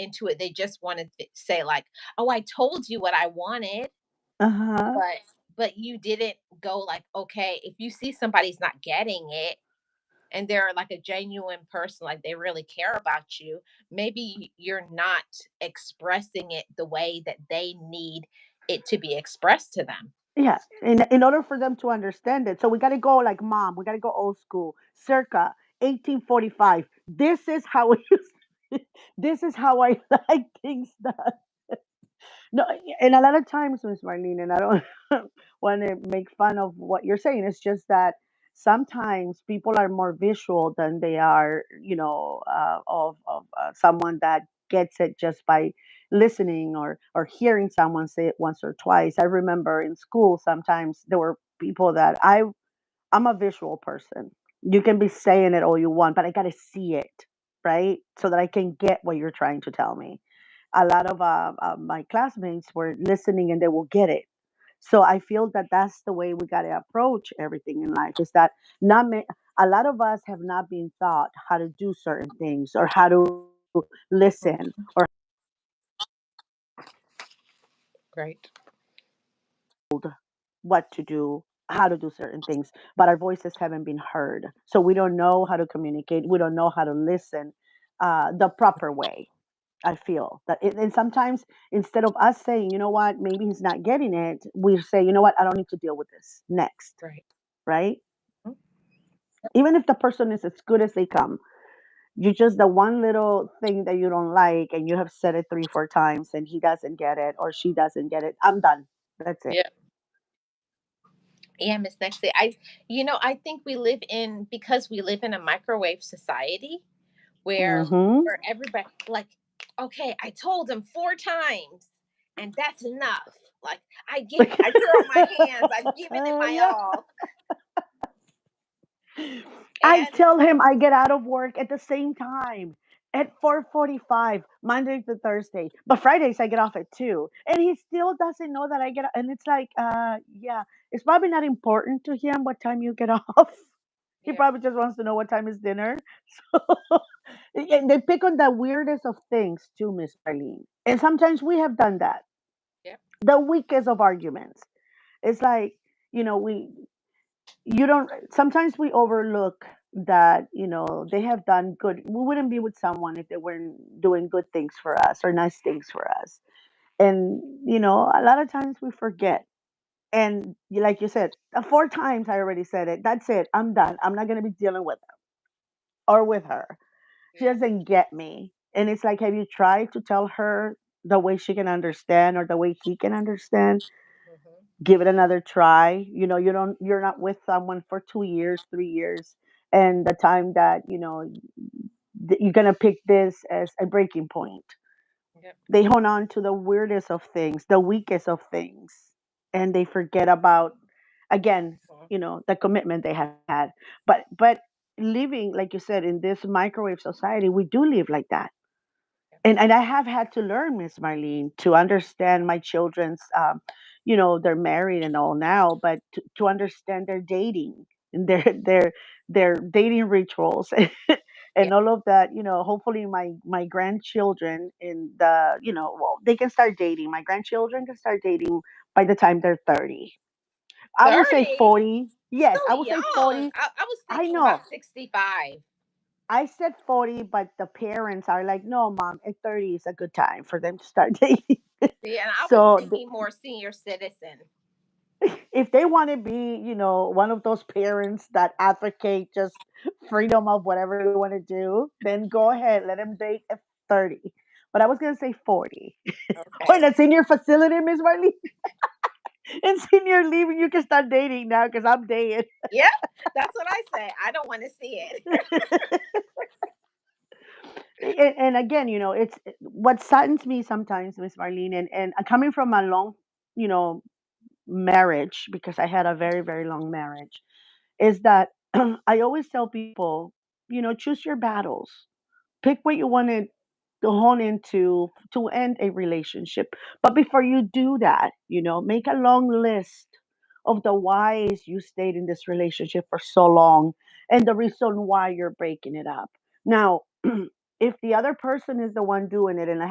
into it. They just want to say like, "Oh, I told you what I wanted," Uh-huh. but you didn't go like, "Okay, if you see somebody's not getting it and they're like a genuine person, like they really care about you, maybe you're not expressing it the way that they need it to be expressed to them." Yeah, in order for them to understand it. So we got to go like mom, we got to go old school, circa 1845. This is how we this is how I like things done. No, and a lot of times, Miss Marlene, and I don't want to make fun of what you're saying. It's just that sometimes people are more visual than they are, of someone that gets it just by listening or hearing someone say it once or twice. I remember in school sometimes there were people that I'm a visual person. You can be saying it all you want, but I got to see it, right? So that I can get what you're trying to tell me. A lot of my classmates were listening and they will get it. So I feel that that's the way we got to approach everything in life. Is that not a lot of us have not been taught how to do certain things or how to listen Mhm. or Right. what to do, how to do certain things, but our voices haven't been heard. So we don't know how to communicate. We don't know how to listen the proper way. I feel that, and sometimes instead of us saying, you know what, maybe he's not getting it, we say, you know what, I don't need to deal with this next, Right. right? Mhm. Even if the person is as good as they come, you just the one little thing that you don't like, and you have said it three, four times, and he doesn't get it or she doesn't get it. I'm done. That's it. Yeah. Yeah, Miss Nexley. I think because we live in a microwave society where Hmm. everybody like, okay, I told him 4 times and that's enough. Like I throw my hands, I've given it my Yeah. all. I And tell him I get out of work at the same time at 4:45 Monday to Thursday, but Fridays I get off at 2, and he still doesn't know that I get. And it's like, yeah, it's probably not important to him what time you get off. He yeah, probably just wants to know what time is dinner. So and they pick on the weirdest of things too, Miss Marlene. And sometimes we have done that. yeah, The weakest of arguments. It's like, we you don't sometimes we overlook that, they have done good. We wouldn't be with someone if they weren't doing good things for us or nice things for us. And a lot of times we forget. And like you said, 4 times I already said it. That's it. I'm done. I'm not going to be dealing with him or with her. She yeah. doesn't get me. And it's like, have you tried to tell her the way she can understand or the way he can understand? Hmm. Give it another try. You're not with someone for 2 years, 3 years, and the time that you're gonna pick this as a breaking point. Yeah. They hone on to the weirdest of things, the weakest of things, and they forget about, again, Mhm. the commitment they have had. But living, like you said, in this microwave society, we do live like that. Yeah. And I have had to learn, Miss Marlene, to understand my children's. They're married and all now, but to understand their dating and their dating rituals Yeah. and all of that. Hopefully my grandchildren in the well, they can start dating. My grandchildren can start dating by the time they're 30. I will say 30? 40. So Yes, I will say young. 40. I was I thinking know. about 65. I said 40, but the parents are like, no, mom, at 30 is a good time for them to start dating. Yeah, and I was So thinking more senior citizen. if they want to be, one of those parents that advocate just freedom of whatever they want to do, then go ahead, let them date at 30. But I was going to say 40. Or in Okay. a senior facility, Miss Marley. In senior living, you can start dating now because I'm dating. Yeah, that's what I say. I don't want to see it. And again, it's what saddens me sometimes, Miss Marlene, and coming from a long, you know, marriage, because I had a very, very long marriage, is that I always tell people, choose your battles. Pick what you want to hone into to end a relationship. But before you do that, make a long list of the whys you stayed in this relationship for so long and the reason why you're breaking it up. Now, if the other person is the one doing it and